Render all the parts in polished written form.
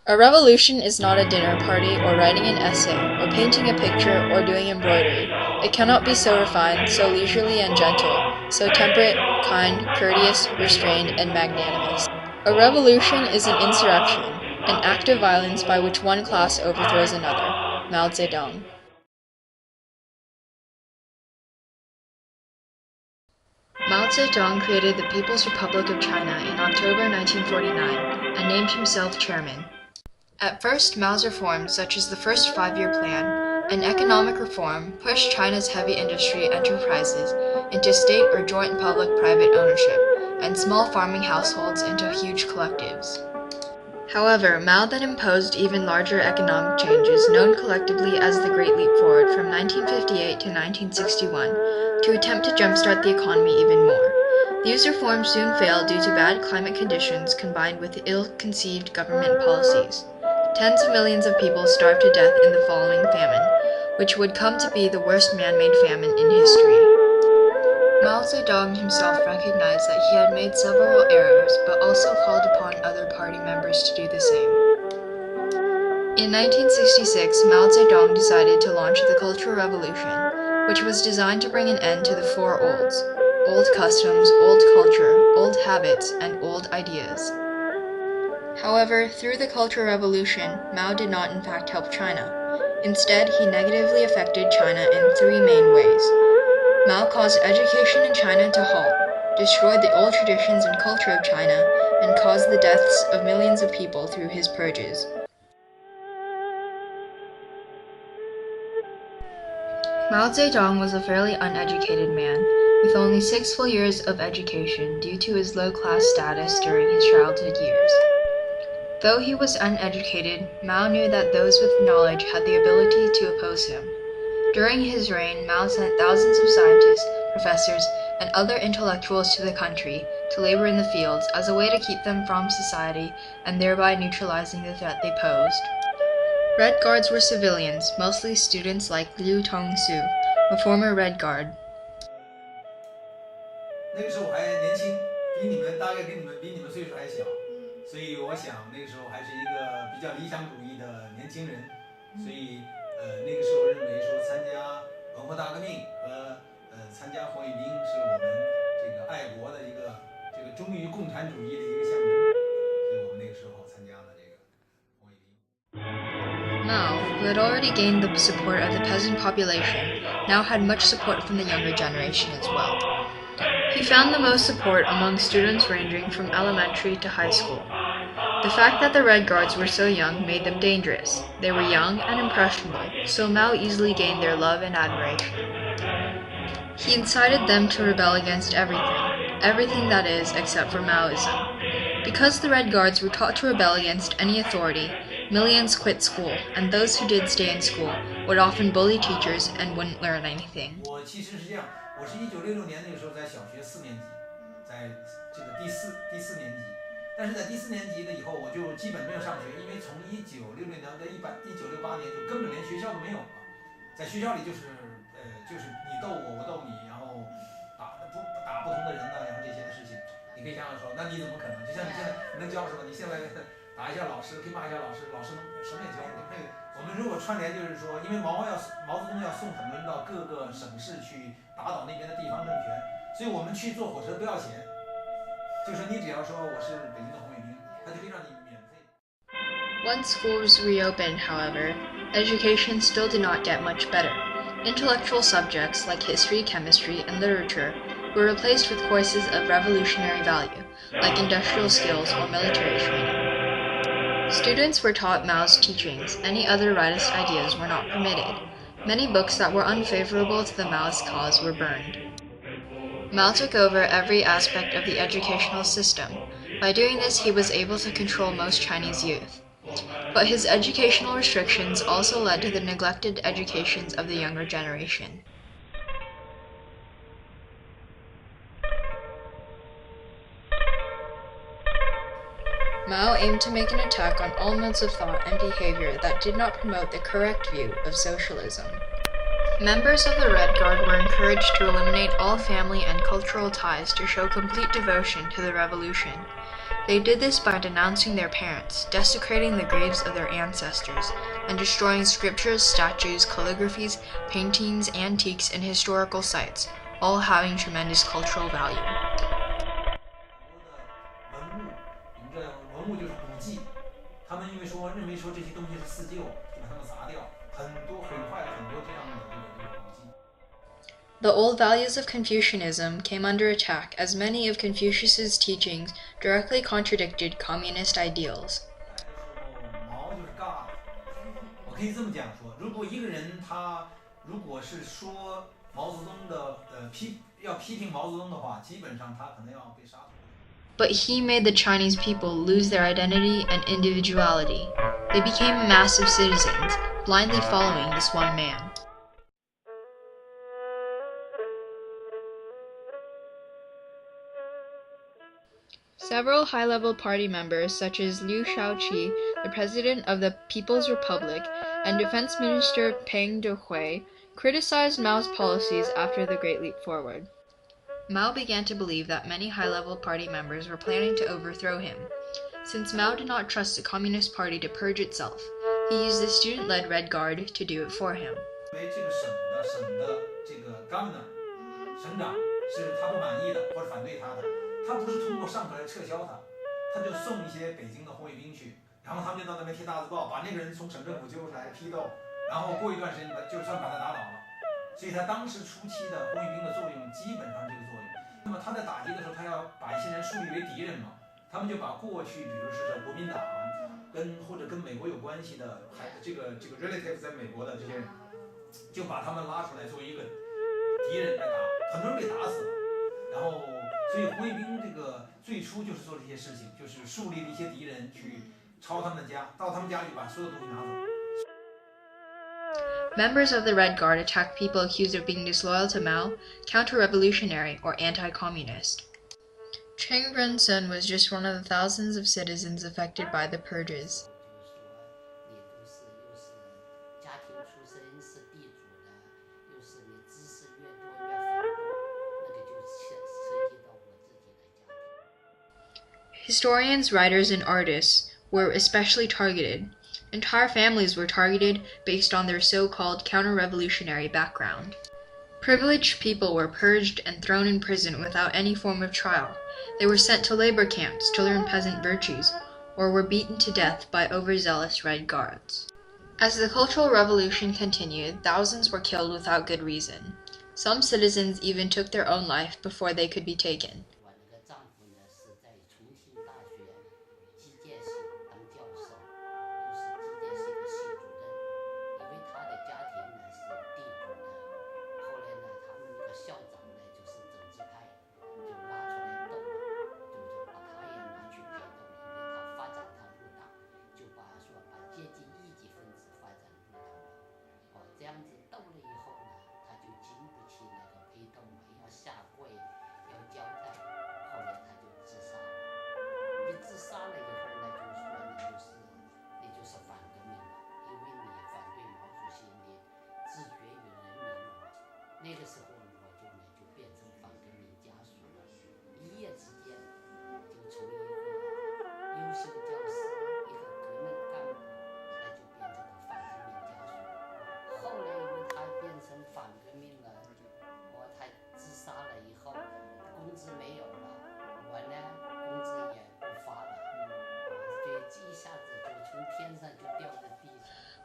A revolution is not a dinner party or writing an essay or painting a picture or doing embroidery. It cannot be so refined, so leisurely and gentle, so temperate, kind, courteous, restrained, and magnanimous. A revolution is an insurrection, an act of violence by which one class overthrows another. Mao Zedong. Mao Zedong created the People's Republic of China in October 1949 and named himself chairman. At first, Mao's reforms, such as the First Five-Year Plan and economic reform, pushed China's heavy industry enterprises into state or joint public-private ownership, and small farming households into huge collectives. However, Mao then imposed even larger economic changes, known collectively as the Great Leap Forward from 1958 to 1961, to attempt to jumpstart the economy even more. These reforms soon failed due to bad climate conditions combined with ill-conceived government policies. Tens of millions of people starved to death in the following famine, which would come to be the worst man-made famine in history. Mao Zedong himself recognized that he had made several errors, but also called upon other party members to do the same. In 1966, Mao Zedong decided to launch the Cultural Revolution, which was designed to bring an end to the four olds: old customs, old culture, old habits, and old ideas. However, through the Cultural Revolution, Mao did not in fact help China. Instead, he negatively affected China in three main ways. Mao caused education in China to halt, destroyed the old traditions and culture of China, and caused the deaths of millions of people through his purges. Mao Zedong was a fairly uneducated man, with only 6 full years of education due to his low-class status during his childhood years. Though he was uneducated, Mao knew that those with knowledge had the ability to oppose him. During his reign, Mao sent thousands of scientists, professors, and other intellectuals to the country to labor in the fields as a way to keep them from society and thereby neutralizing the threat they posed. Red Guards were civilians, mostly students like Liu Tongsu, a former Red Guard. 那个时候我还年轻，比你们大概比你们岁数还小，所以我想那个时候还是一个比较理想主义的年轻人，所以那个时候认为说参加文化大革命和参加红卫兵是我们这个爱国的一个这个忠于共产主义的一个象征，所以我们那个时候参加了这个红卫兵。 Mao, who had already gained the support of the peasant population, now had much support from the younger generation as well. He found the most support among students ranging from elementary to high school. The fact that the Red Guards were so young made them dangerous. They were young and impressionable, so Mao easily gained their love and admiration. He incited them to rebel against everything that is, except for Maoism. Because the Red Guards were taught to rebel against any authority, millions quit school, and those who did stay in school would often bully teachers and wouldn't learn anything. 我其实是这样，我是1966年那个时候在小学4年级，在这个第四年级，但是在第4年级的以后我就基本没有上学，因为从1966年到1968年就根本连学校都没有了，在学校里就是你逗我，我逗你，然后打不同的人呢，然后这些的事情，你可以想想说，那你怎么可能？就像你现在你能教什么？你现在打一下老师，可以骂一下老师，老师能什么也教你。那个我们如果串联就是说，因为毛泽东要送很多人到各个省市去打倒那边的地方政权，所以我们去坐火车不要钱，就是你只要说我是北京的红卫兵，他就可以让你免费。Once schools reopened, however, education still did not get much better. Intellectual subjects like history, chemistry, and literature were replaced with courses of revolutionary value, like industrial skills or military training. Students were taught Mao's teachings. Any other rightist ideas were not permitted. Many books that were unfavorable to the Maoist cause were burned. Mao took over every aspect of the educational system. By doing this, he was able to control most Chinese youth. But his educational restrictions also led to the neglected educations of the younger generation. Mao aimed to make an attack on all modes of thought and behavior that did not promote the correct view of socialism. Members of the Red Guard were encouraged to eliminate all family and cultural ties to show complete devotion to the revolution. They did this by denouncing their parents, desecrating the graves of their ancestors, and destroying scriptures, statues, calligraphies, paintings, antiques, and historical sites, all having tremendous cultural value. 很多的文物，你们这文物就是古迹，他们因为认为说这些东西是四旧，就把它们砸掉，毁坏了很多这样的这个古迹。 The old values of Confucianism came under attack as many of Confucius's teachings directly contradicted communist ideals. 毛就是尬的，我可以这么讲说，如果一个人他如果是说毛泽东的要批评毛泽东的话，基本上他可能要被杀。 But he made the Chinese people lose their identity and individuality. They became a mass of citizens, blindly following this one man. Several high-level party members, such as Liu Shaoqi, the president of the People's Republic, and Defense Minister Peng Dehuai, criticized Mao's policies after the Great Leap Forward. Mao began to believe that many high-level party members were planning to overthrow him. Since Mao did not trust the Communist Party to purge itself, he used the student-led Red Guard to do it for him. 因为这个省的这个 governor 省长是他不满意的或者反对他的，他不是通过上头来撤销他，他就送一些北京的红卫兵去，然后他们就到那边贴大字报，把那个人从省政府揪出来批斗，然后过一段时间就算把他打倒了。 所以他当时初期的红卫兵的作用基本上这个作用。那么他在打击的时候，他要把一些人树立为敌人嘛，他们就把过去，比如说是国民党或者跟美国有关系的，这个 relative 在美国的这些人，就把他们拉出来作为一个敌人来打，很多人被打死了。然后，所以红卫兵这个最初就是做这些事情，就是树立了一些敌人去抄他们的家，到他们家里把所有东西拿走。 Members of the Red Guard attacked people accused of being disloyal to Mao, counter-revolutionary, or anti-communist. Cheng Rensun was just one of the thousands of citizens affected by the purges. Historians, writers, and artists were especially targeted. Entire families were targeted based on their so-called counter-revolutionary background. Privileged people were purged and thrown in prison without any form of trial. They were sent to labor camps to learn peasant virtues, or were beaten to death by overzealous Red Guards. As the Cultural Revolution continued, thousands were killed without good reason. Some citizens even took their own life before they could be taken.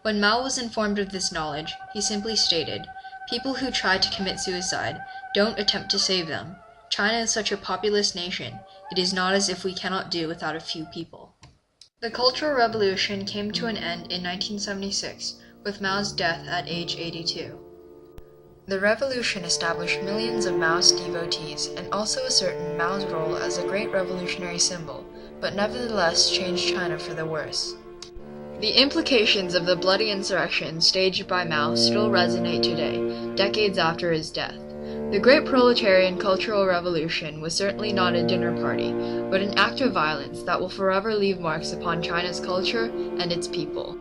When Mao was informed of this knowledge, he simply stated, "People who try to commit suicide, don't attempt to save them. China is such a populous nation, it is not as if we cannot do without a few people." The Cultural Revolution came to an end in 1976, with Mao's death at age 82. The revolution established millions of Mao's devotees and also ascertained Mao's role as a great revolutionary symbol, but nevertheless changed China for the worse. The implications of the bloody insurrection staged by Mao still resonate today, decades after his death. The Great Proletarian Cultural Revolution was certainly not a dinner party, but an act of violence that will forever leave marks upon China's culture and its people.